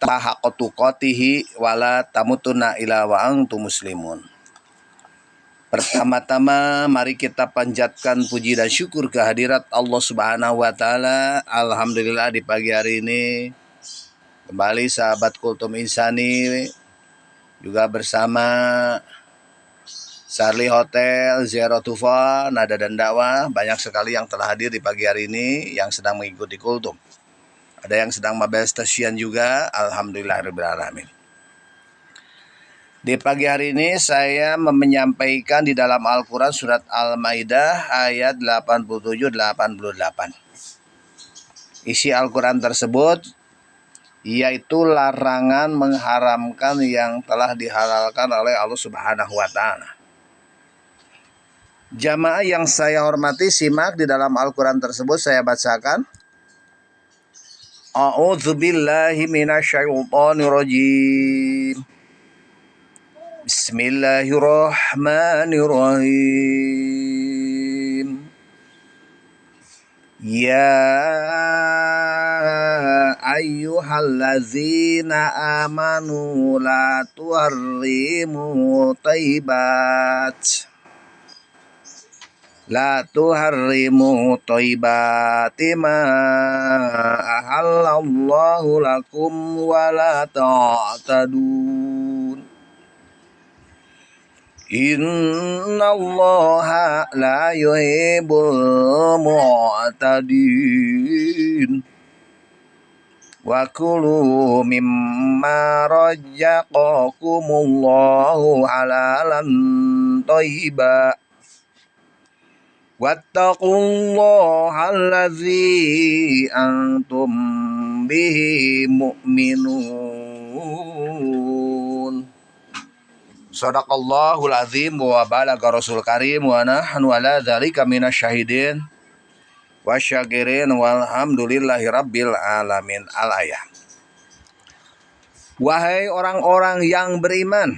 haqqa tuqatihi wala tamutunna illa wa antum muslimun. Pertama-tama mari kita panjatkan puji dan syukur kehadirat Allah Subhanahu wa taala. Alhamdulillah di pagi hari ini kembali sahabat Kultum Insani juga bersama Sarli Hotel, Zero Tufa, Nada dan Dakwah. Banyak sekali yang telah hadir di pagi hari ini yang sedang mengikuti Kultum. Ada yang sedang mabel stasiun juga. Alhamdulillahirabbil alamin. Di pagi hari ini saya menyampaikan di dalam Al-Quran surat Al-Maidah ayat 87-88. Isi Al-Quran tersebut yaitu larangan mengharamkan yang telah dihalalkan oleh Allah Subhanahu wa taala. Jamaah yang saya hormati, simak di dalam Al-Quran tersebut saya bacakan. A'udzubillahi minasyaitonirrajim. Bismillahirrahmanirrahim. Ya ayyuhallazina amanu la tuharrimu thayyibat. La tuharrimu thayyibati ma ahallallahu lakum wa la ta'tadun. Innallaha la yuhibbul mu'tadin. Wa kulu mimma razzaqakumullahu halalan thayyiba. Wattaqullaha allazi antum bihi mu'minun. Shadaqallahul azim wa balagha rasul karim wa nahnu ala dzalika minasyahidin wasyakirin walhamdulillahi rabbil alamin. Al-ayah. Wahai orang-orang yang beriman,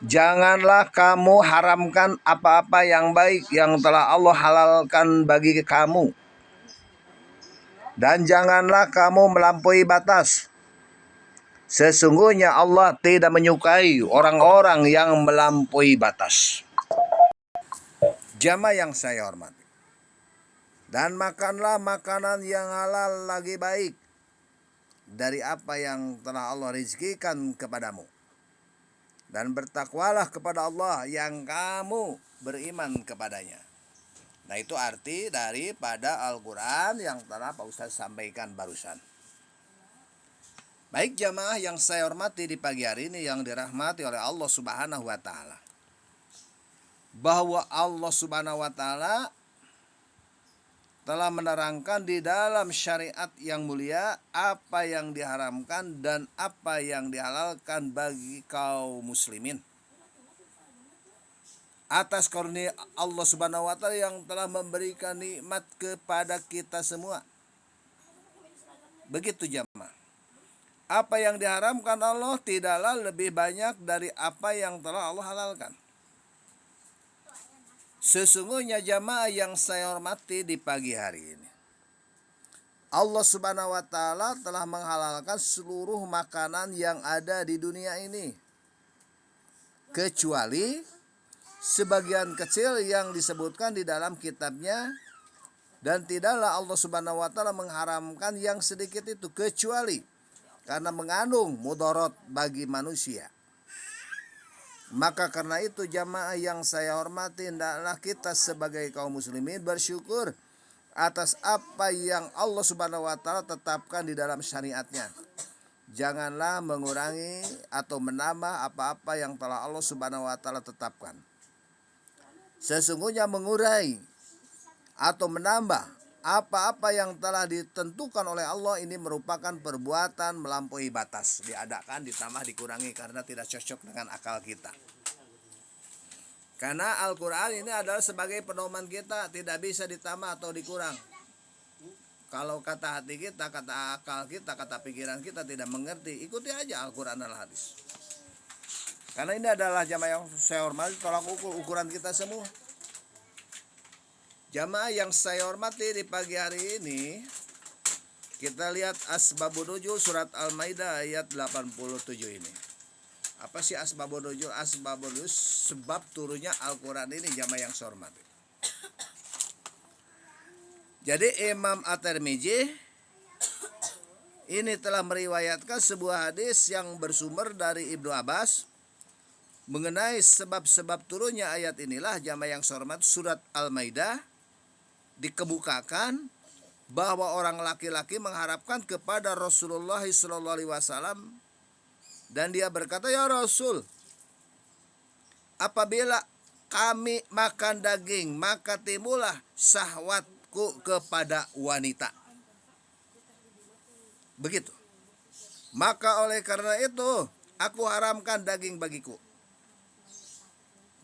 janganlah kamu haramkan apa-apa yang baik yang telah Allah halalkan bagi kamu. Dan janganlah kamu melampaui batas. Sesungguhnya Allah tidak menyukai orang-orang yang melampaui batas. Jamaah yang saya hormati. Dan makanlah makanan yang halal lagi baik dari apa yang telah Allah rizkikan kepadamu. Dan bertakwalah kepada Allah yang kamu beriman kepadanya. Nah, itu arti daripada Al-Quran yang telah Pak Ustaz sampaikan barusan. Baik jamaah yang saya hormati di pagi hari ini yang dirahmati oleh Allah Subhanahu wa taala. Bahwa Allah Subhanahu wa taala telah menerangkan di dalam syariat yang mulia apa yang diharamkan dan apa yang dihalalkan bagi kaum muslimin. Atas karunia Allah Subhanahu wa taala yang telah memberikan nikmat kepada kita semua. Begitu jamaah. Apa yang diharamkan Allah tidaklah lebih banyak dari apa yang telah Allah halalkan. Sesungguhnya jamaah yang saya hormati di pagi hari ini, Allah Subhanahu wa taala telah menghalalkan seluruh makanan yang ada di dunia ini, kecuali sebagian kecil yang disebutkan di dalam kitabnya. Dan tidaklah Allah Subhanahu wa taala mengharamkan yang sedikit itu kecuali karena mengandung mudarat bagi manusia. Maka karena itu jamaah yang saya hormati, hendaklah kita sebagai kaum muslimin bersyukur atas apa yang Allah Subhanahu wa taala tetapkan di dalam syariatnya. Janganlah mengurangi atau menambah apa-apa yang telah Allah Subhanahu wa taala tetapkan. Sesungguhnya mengurai atau menambah apa-apa yang telah ditentukan oleh Allah ini merupakan perbuatan melampaui batas. Diadakan, ditambah, dikurangi karena tidak cocok dengan akal kita. Karena Al-Quran ini adalah sebagai pedoman kita, tidak bisa ditambah atau dikurang. Kalau kata hati kita, kata akal kita, kata pikiran kita tidak mengerti, ikuti aja Al-Quran dan hadis. Karena ini adalah jamaah yang saya hormati, tolak ukur ukuran kita semua. Jamaah yang saya hormati di pagi hari ini, Kita lihat asbabun nuzul surat Al-Maidah ayat 87 ini. Apa sih asbabun nuzul? Asbabun nuzul sebab turunnya Al-Quran ini, jamaah yang saya hormati. Jadi Imam At-Tirmidzi ini telah meriwayatkan sebuah hadis yang bersumber dari Ibnu Abbas mengenai sebab-sebab turunnya ayat inilah, jamaah yang saya hormati, surat Al-Maidah dikemukakan bahwa orang laki-laki mengharapkan kepada Rasulullah SAW dan dia berkata, ya Rasul, apabila kami makan daging maka timbullah syahwatku kepada wanita. Begitu. Maka oleh karena itu aku haramkan daging bagiku.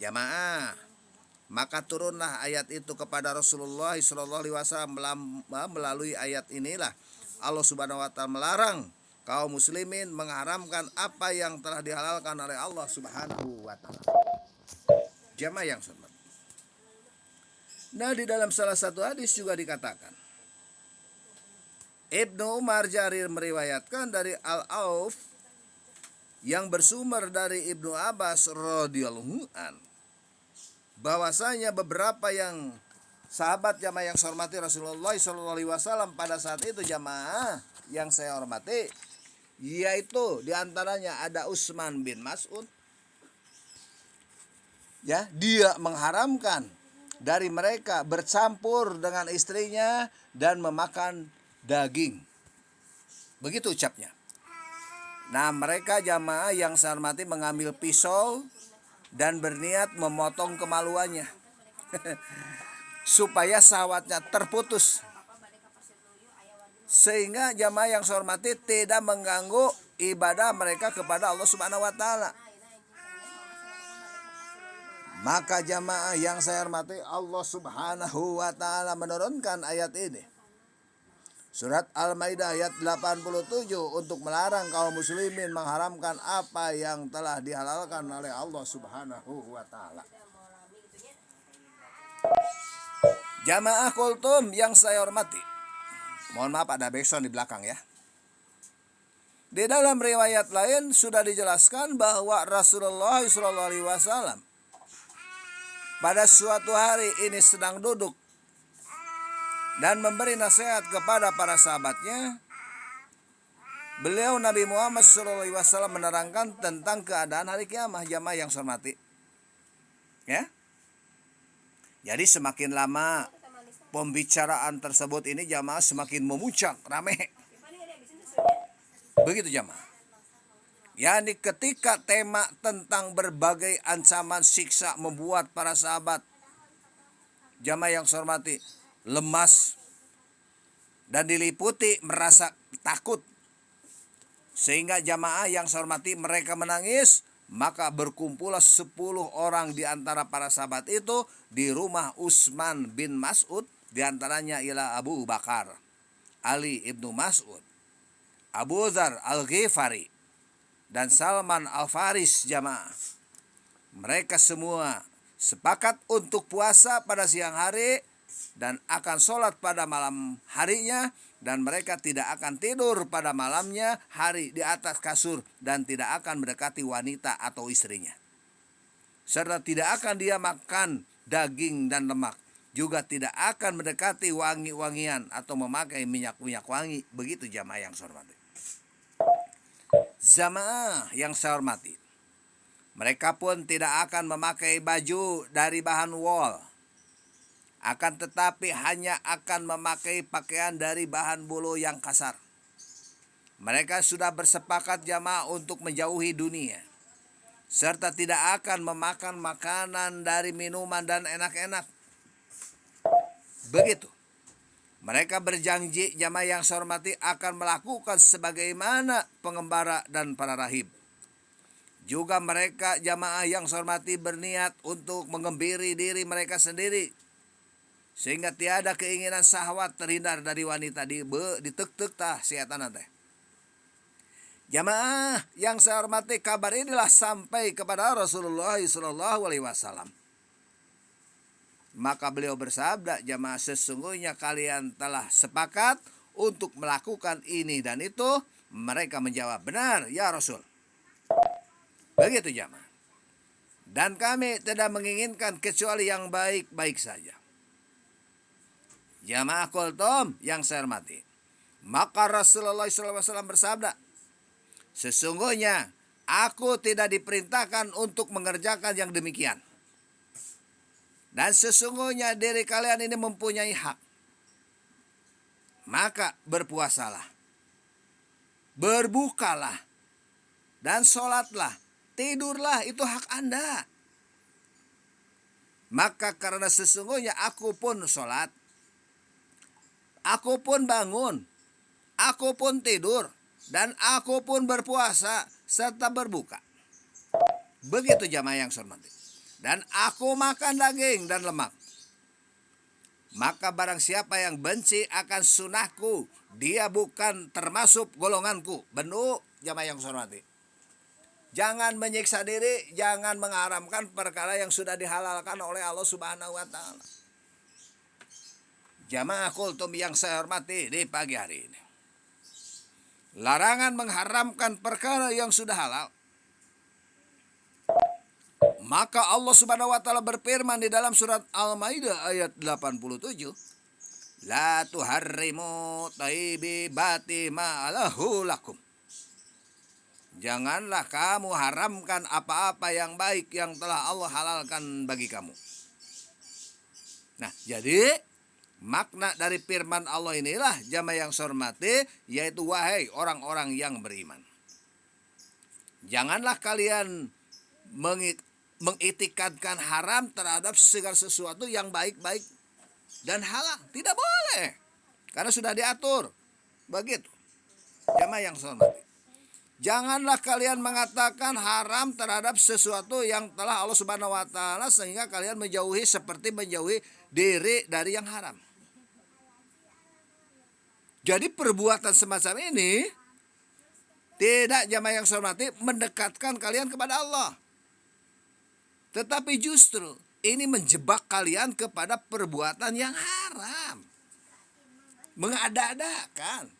Jamaah, maka turunlah ayat itu kepada Rasulullah SAW. Melalui ayat inilah Allah Subhanahu wa Ta'ala melarang kaum muslimin mengharamkan apa yang telah dihalalkan oleh Allah Subhanahu wa Ta'ala. Jamaah yang hormat. Nah, di dalam salah satu hadis juga dikatakan, Ibnu Umar Jarir meriwayatkan dari Al-Auf yang bersumber dari Ibnu Abbas radhiyallahu an, bahwasanya beberapa yang sahabat jamaah yang saya hormati Rasulullah SAW pada saat itu, jamaah yang saya hormati, yaitu diantaranya ada Utsman bin Mas'ud, ya, dia mengharamkan dari mereka bercampur dengan istrinya dan memakan daging. Begitu ucapnya. Nah, mereka jamaah yang saya hormati mengambil pisau dan berniat memotong kemaluannya supaya syahwatnya terputus, sehingga jamaah yang saya hormati tidak mengganggu ibadah mereka kepada Allah Subhanahu wa Ta'ala. Maka jamaah yang saya hormati, Allah Subhanahu wa Ta'ala menurunkan ayat ini, surat Al-Maidah ayat 87, untuk melarang kaum muslimin mengharamkan apa yang telah dihalalkan oleh Allah Subhanahu wa Ta'ala. Jamaah kultum yang saya hormati, mohon maaf ada backsound di belakang ya. Di dalam riwayat lain sudah dijelaskan bahwa Rasulullah SAW pada suatu hari ini sedang duduk dan memberi nasihat kepada para sahabatnya. Beliau Nabi Muhammad SAW menerangkan tentang keadaan hari kiamat, jamaah yang saya hormati. Ya. Jadi semakin lama pembicaraan tersebut ini, jamaah, semakin memuncak, rame. Begitu jamaah. Yani ketika tema tentang berbagai ancaman siksa membuat para sahabat jamaah yang saya hormati lemas dan diliputi merasa takut, sehingga jamaah yang saya hormati mereka menangis, maka berkumpullah 10 orang di antara para sahabat itu di rumah Utsman bin Mas'ud, di antaranya ialah Abu Bakar, Ali ibnu Mas'ud, Abu Dzar Al-Ghifari, dan Salman Al-Faris. Jamaah, mereka semua sepakat untuk puasa pada siang hari dan akan sholat pada malam harinya, dan mereka tidak akan tidur pada malamnya hari di atas kasur, dan tidak akan mendekati wanita atau istrinya, serta tidak akan dia makan daging dan lemak, juga tidak akan mendekati wangi-wangian atau memakai minyak-minyak wangi. Begitu jamaah yang saya hormati. Jamaah yang saya hormati, mereka pun tidak akan memakai baju dari bahan wol, akan tetapi hanya akan memakai pakaian dari bahan bulu yang kasar. Mereka sudah bersepakat jamaah untuk menjauhi dunia, serta tidak akan memakan makanan dari minuman dan enak-enak. Begitu. Mereka berjanji jamaah yang saya hormati akan melakukan sebagaimana pengembara dan para rahib. Juga mereka jamaah yang saya hormati berniat untuk mengembiri diri mereka sendiri, sehingga tiada keinginan syahwat terhindar dari wanita. Ditek-tek tah setan teh. Jamaah yang saya hormati, kabar inilah sampai kepada Rasulullah SAW. Maka beliau bersabda, jamaah, sesungguhnya kalian telah sepakat untuk melakukan ini dan itu? Mereka menjawab, benar ya Rasul. Begitu jamaah. Dan kami tidak menginginkan kecuali yang baik-baik saja. Jamaah kultum yang saya hormati. Maka Rasulullah SAW bersabda, sesungguhnya aku tidak diperintahkan untuk mengerjakan yang demikian. Dan sesungguhnya diri kalian ini mempunyai hak. Maka berpuasalah, berbukalah, dan sholatlah, tidurlah, itu hak Anda. Maka karena sesungguhnya aku pun sholat, aku pun bangun, aku pun tidur, dan aku pun berpuasa serta berbuka. Begitu jamaah yang saya hormati. Dan aku makan daging dan lemak. Maka barang siapa yang benci akan sunahku, dia bukan termasuk golonganku. Benar jamaah yang saya hormati. Jangan menyiksa diri, jangan mengharamkan perkara yang sudah dihalalkan oleh Allah Subhanahu wa taala. Jamaah kultum yang saya hormati di pagi hari ini. Larangan mengharamkan perkara yang sudah halal. Maka Allah Subhanahu wa taala berfirman di dalam surat Al-Maidah ayat 87, la tuharrimu thayyibati ma alahu lakum. Janganlah kamu haramkan apa-apa yang baik yang telah Allah halalkan bagi kamu. Nah, jadi makna dari firman Allah inilah jamaah yang saya hormati, yaitu wahai orang-orang yang beriman. Janganlah kalian mengitikadkan haram terhadap segala sesuatu yang baik-baik dan halal. Tidak boleh. Karena sudah diatur. Begitu. Jamaah yang saya hormati. Janganlah kalian mengatakan haram terhadap sesuatu yang telah Allah Subhanahu wa taala sehingga kalian menjauhi seperti menjauhi diri dari yang haram. Jadi perbuatan semacam ini tidak jamaah yang saya hormati mendekatkan kalian kepada Allah. Tetapi justru ini menjebak kalian kepada perbuatan yang haram. Mengada-adakan.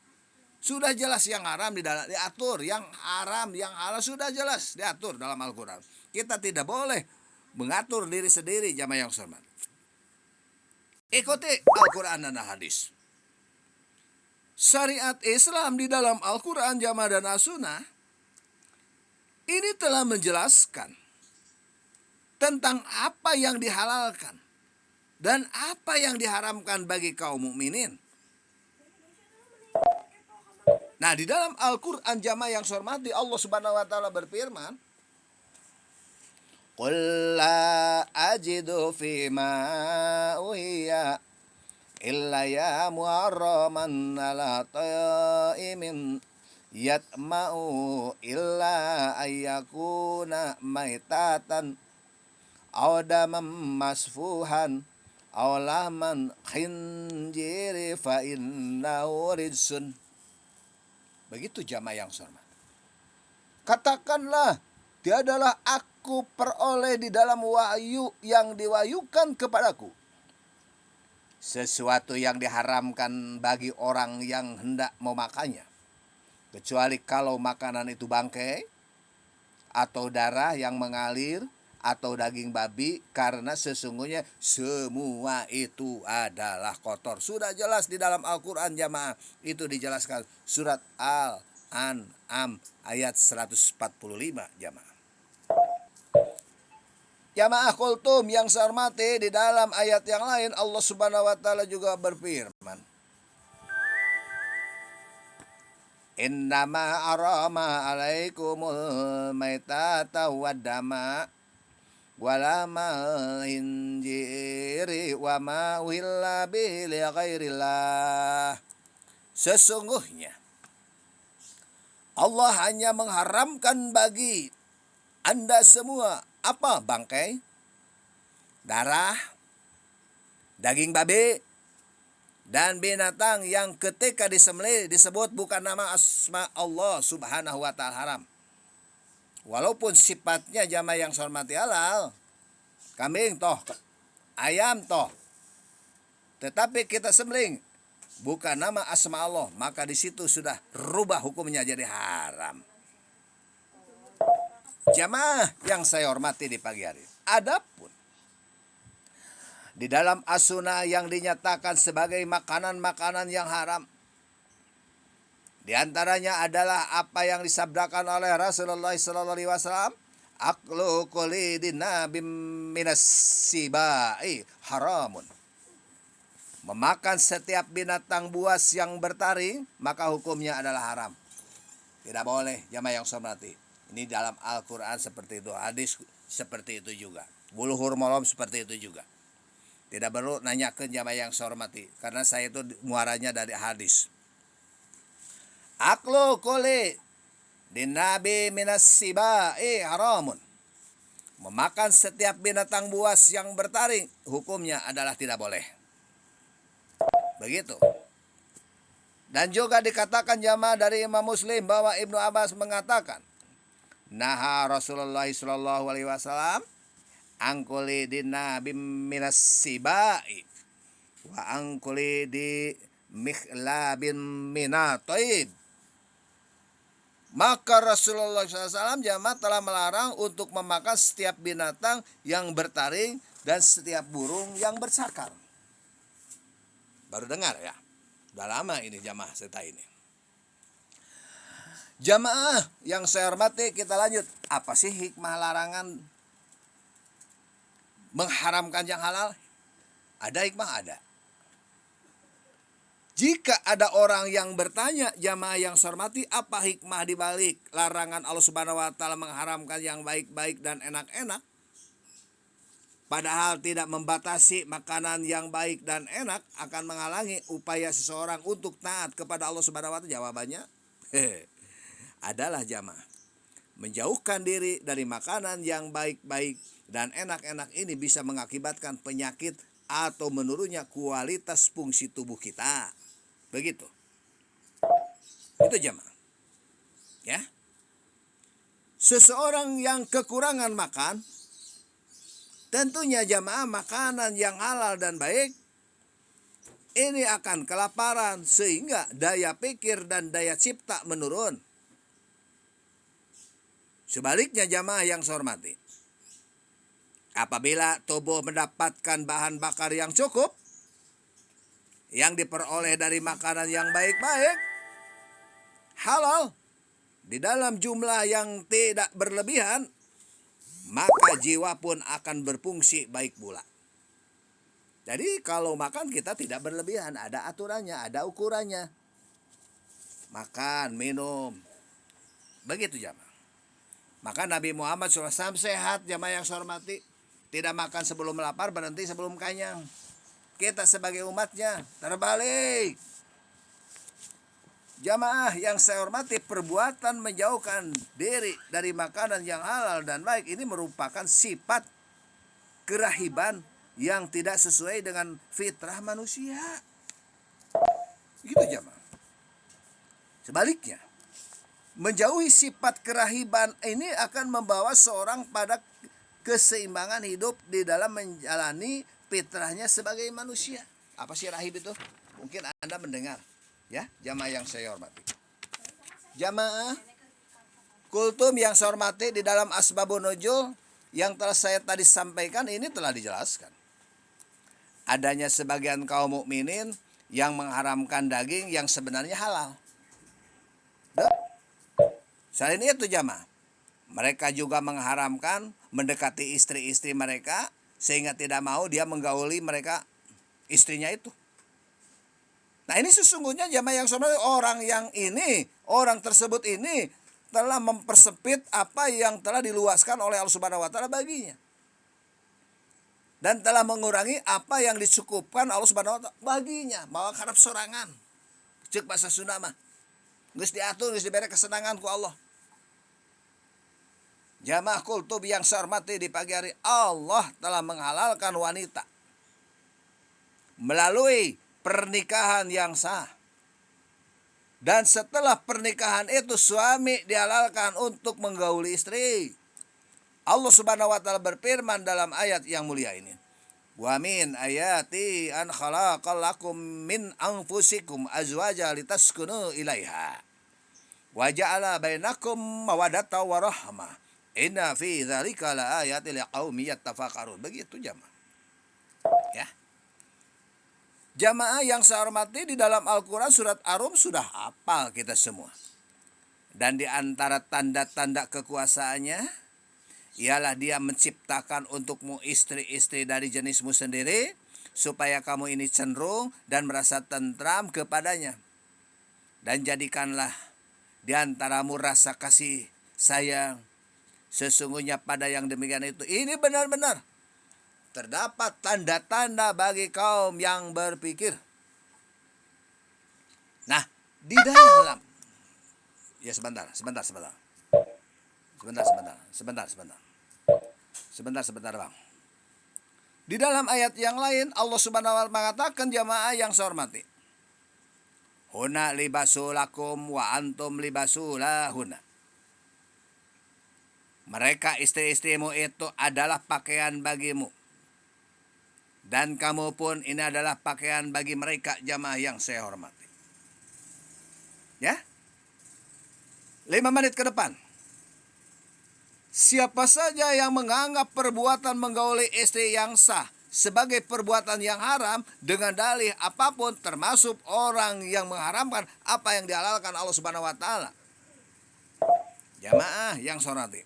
Sudah jelas yang haram diatur, yang haram, yang halal sudah jelas diatur dalam Al-Quran. Kita tidak boleh mengatur diri sendiri jamaah yang saya hormati. Ikuti Al-Quran dan hadis. Syariat Islam di dalam Al-Quran jamaah dan As-Sunnah ini telah menjelaskan tentang apa yang dihalalkan dan apa yang diharamkan bagi kaum mukminin. Nah, di dalam Al-Quran jamaah yang saya hormati, Allah Subhanahu wa taala berfirman, qul la ajidu fima uhiya illa ya muharraman ala ta'imin yatma'u illa ayyakuna maitatan aw daman masfuhan aw lahman khinjiri fa innahu rijsun. Begitu jamaah yang saya hormati. Katakanlah, tiadalah aku peroleh di dalam wahyu yang diwahyukan kepadaku sesuatu yang diharamkan bagi orang yang hendak memakannya, kecuali kalau makanan itu bangkai atau darah yang mengalir atau daging babi, karena sesungguhnya semua itu adalah kotor. Sudah jelas di dalam Al-Quran jamaah, itu dijelaskan surat Al-An'am ayat 145 jamaah. Jamaah kultum yang saya hormati, di dalam ayat yang lain Allah Subhanahu wa taala juga berfirman, innama arama alaikumul maitata waddama walama hinjiri wa ma uhilla bihi li ghairillah. Sesungguhnya Allah hanya mengharamkan bagi Anda semua apa? Bangkai, darah, daging babi, dan binatang yang ketika disembelih disebut bukan nama asma Allah Subhanahu wa taala haram. Walaupun sifatnya jamaah yang saya hormati halal, kambing toh, ayam toh, tetapi kita sembelih bukan nama asma Allah, maka di situ sudah rubah hukumnya jadi haram. Jamaah yang saya hormati di pagi hari, adapun di dalam as-sunnah yang dinyatakan sebagai makanan-makanan yang haram, di antaranya adalah apa yang disabdakan oleh Rasulullah SAW, aklu kulli nabim minas sibai haramun. Memakan setiap binatang buas yang bertaring, maka hukumnya adalah haram. Tidak boleh, jamaah yang saya hormati. Ini dalam Al-Quran seperti itu, hadis seperti itu juga, bulughur maram seperti itu juga. Tidak perlu nanya ke jamaah yang saya hormati, karena saya itu muaranya dari hadis. Aklu kulli dinabi minas sibai haramun. Memakan setiap binatang buas yang bertaring, hukumnya adalah tidak boleh. Begitu. Dan juga dikatakan jamaah dari Imam Muslim bahwa Ibnu Abbas mengatakan, naha Rasulullah sallallahu alaihi wasallam angkuli dina minas sibai wa angkuli di mikhlabin minatoib. Maka Rasulullah SAW jamaah telah melarang untuk memakan setiap binatang yang bertaring dan setiap burung yang bersakar. Baru dengar ya, udah lama ini jamaah serta ini. Jamaah yang saya hormati, kita lanjut. Apa sih hikmah larangan mengharamkan yang halal? Ada hikmah, ada. Jika ada orang yang bertanya, jamaah yang saya hormati, apa hikmah dibalik larangan Allah Subhanahu wa taala mengharamkan yang baik-baik dan enak-enak, padahal tidak membatasi makanan yang baik dan enak akan menghalangi upaya seseorang untuk taat kepada Allah Subhanahu wa taala? Jawabannya adalah jamaah, menjauhkan diri dari makanan yang baik-baik dan enak-enak ini bisa mengakibatkan penyakit atau menurunnya kualitas fungsi tubuh kita. Begitu. Itu jamaah. Ya. Seseorang yang kekurangan makan, tentunya jamaah makanan yang halal dan baik ini akan kelaparan sehingga daya pikir dan daya cipta menurun. Sebaliknya jamaah yang saya hormati, apabila tubuh mendapatkan bahan bakar yang cukup, yang diperoleh dari makanan yang baik-baik, halal, di dalam jumlah yang tidak berlebihan, maka jiwa pun akan berfungsi baik pula. Jadi kalau makan kita tidak berlebihan, ada aturannya, ada ukurannya. Makan, minum, begitu jamaah. Maka Nabi Muhammad SAW sehat, jamaah yang saya hormati, tidak makan sebelum lapar, berhenti sebelum kenyang. Kita sebagai umatnya terbalik. Jamaah yang saya hormati, perbuatan menjauhkan diri dari makanan yang halal dan baik ini merupakan sifat kerahiban yang tidak sesuai dengan fitrah manusia. Gitu jamaah. Sebaliknya, menjauhi sifat kerahiban ini akan membawa seorang pada keseimbangan hidup di dalam menjalani fitrahnya sebagai manusia. Apa sih rahib itu? Mungkin Anda mendengar, ya, jamaah yang saya hormati. Jamaah kultum yang saya hormati, di dalam asbabun nuzul yang telah saya tadi sampaikan ini telah dijelaskan. Adanya sebagian kaum mukminin yang mengharamkan daging yang sebenarnya halal. Selain itu jamaah, mereka juga mengharamkan mendekati istri-istri mereka sehingga tidak mau dia menggauli mereka, istrinya itu. Nah ini sesungguhnya jamaah yang sebenarnya orang tersebut ini telah mempersempit apa yang telah diluaskan oleh Allah Subhanahu wa taala baginya. Dan telah mengurangi apa yang dicukupkan Allah Subhanahu wa taala baginya. Mau harap sorangan. Cek bahasa Sunda mah. Geus diatur, geus dibere kesenangan ku Allah. Jamaah kultub yang saya hormati di pagi hari, Allah telah menghalalkan wanita melalui pernikahan yang sah. Dan setelah pernikahan itu suami dihalalkan untuk menggauli istri. Allah Subhanahu wa taala berfirman dalam ayat yang mulia ini, Wa min ayati an khalaqal lakum min anfusikum azwaja litaskunu ilaiha. Wa ja'ala bainakum mawaddatan wa rahmah. Inna fi dzalika laayatil liqaumin yattafakkarun. Begitu jamaah. Ya. Jamaah yang saya hormati, di dalam Al-Qur'an surat Ar-Rum sudah hafal kita semua. Dan di antara tanda-tanda kekuasaannya ialah dia menciptakan untukmu istri-istri dari jenismu sendiri, supaya kamu ini cenderung dan merasa tentram kepadanya. Dan jadikanlah di antaramu rasa kasih sayang. Sesungguhnya pada yang demikian itu, ini benar-benar terdapat tanda-tanda bagi kaum yang berpikir. Nah, di dalam, ya sebentar bang. Di dalam ayat yang lain Allah Subhanahu wa taala mengatakan, jamaah yang saya hormati, huna libasulakum wa antum libasulahuna. Mereka istri-istrimu itu adalah pakaian bagimu, dan kamu pun ini adalah pakaian bagi mereka, jamaah yang saya hormati. Ya, 5 menit ke depan, siapa saja yang menganggap perbuatan menggauli istri yang sah sebagai perbuatan yang haram dengan dalih apapun, termasuk orang yang mengharamkan apa yang dihalalkan Allah Subhanahu wa taala. Jamaah yang saya hormati,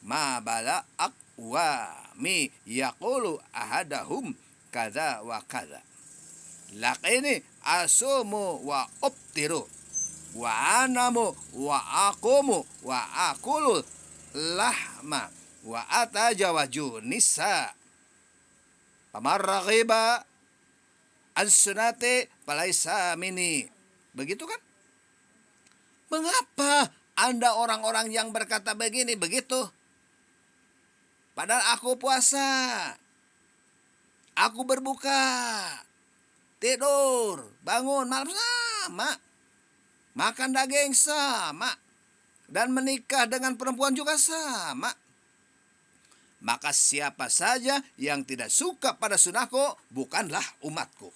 ma bala aqwami yaqulu ahadahum kaza wa kaza. Laqini asumu wa ubtiru wa anamu wa aqumu wa aqulul lahma wa atajawaju nisa. Pamar raghiba an-sunnati falaisa minni. Begitu kan? Mengapa Anda orang-orang yang berkata begini begitu? Padahal aku puasa, aku berbuka, tidur, bangun malam sama, makan daging sama, dan menikah dengan perempuan juga sama. Maka siapa saja yang tidak suka pada sunnahku bukanlah umatku.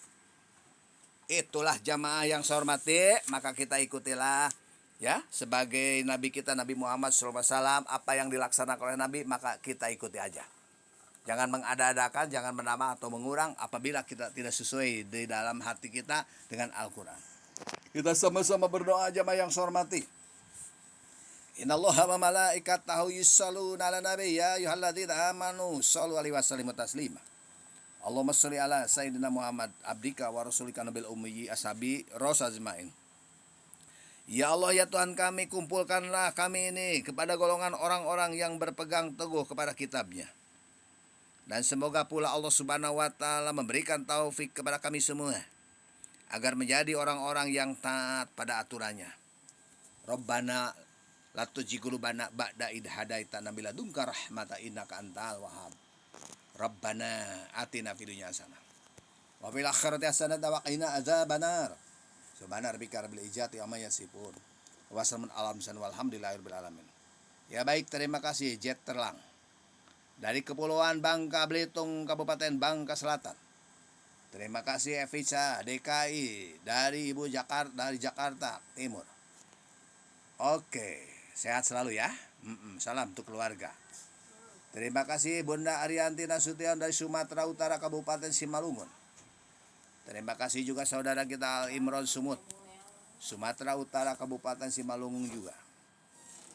Itulah jamaah yang saya hormati, maka kita ikutilah ya, sebagai Nabi kita Nabi Muhammad SAW, apa yang dilaksanakan oleh Nabi maka kita ikuti aja. Jangan mengada-adakan, jangan menambah atau mengurang apabila kita tidak sesuai di dalam hati kita dengan Al-Quran. Kita sama-sama berdoa, jamaah yang saya hormati. Innallaha wa malaikatahu yusholluna 'alan nabi ya ayyuhalladzina amanu shollu 'alaihi wa sallimu taslima. Allahumma sholli ala sayyidina Muhammad abdika wa rasulika nabil ummi ashabi rosazmain. Ya Allah, ya Tuhan kami, kumpulkanlah kami ini kepada golongan orang-orang yang berpegang teguh kepada kitabnya. Dan semoga pula Allah Subhanahu wa taala memberikan taufik kepada kami semua agar menjadi orang-orang yang taat pada aturannya. Rabbana la tuzigh qulubana ba'da idh hadaitana wa hab lana min ladunka rahmatan innaka antal wahhab. Rabbana atina fid dunya hasanah wa fil akhirati hasanah wa qina adzabannar. Subhana rabbika rabbil izzati amma yasifun. Wassalamun ala mursalin walhamdulillahirabbil alamin. Ya baik, terima kasih Jet Terlang dari Kepulauan Bangka Belitung, Kabupaten Bangka Selatan. Terima kasih Evisa DKI dari Ibu Jakarta, dari Jakarta Timur. Oke, sehat selalu ya. Salam untuk keluarga. Terima kasih Bunda Arianti Nasution dari Sumatera Utara, Kabupaten Simalungun. Terima kasih juga saudara kita Al Imron Sumut, Sumatera Utara, Kabupaten Simalungun juga.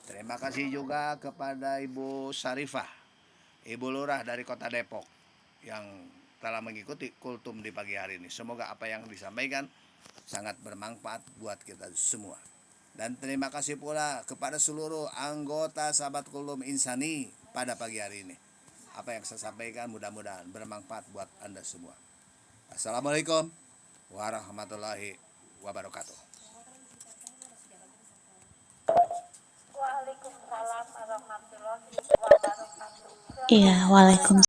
Terima kasih juga kepada Ibu Sarifah, Ibu Lurah dari Kota Depok yang telah mengikuti kultum di pagi hari ini. Semoga apa yang disampaikan sangat bermanfaat buat kita semua. Dan terima kasih pula kepada seluruh anggota sahabat kultum insani pada pagi hari ini. Apa yang saya sampaikan mudah-mudahan bermanfaat buat Anda semua. Assalamualaikum warahmatullahi wabarakatuh. Waalaikumsalam warahmatullahi wabarakatuh. Iya, waalaikumsalam.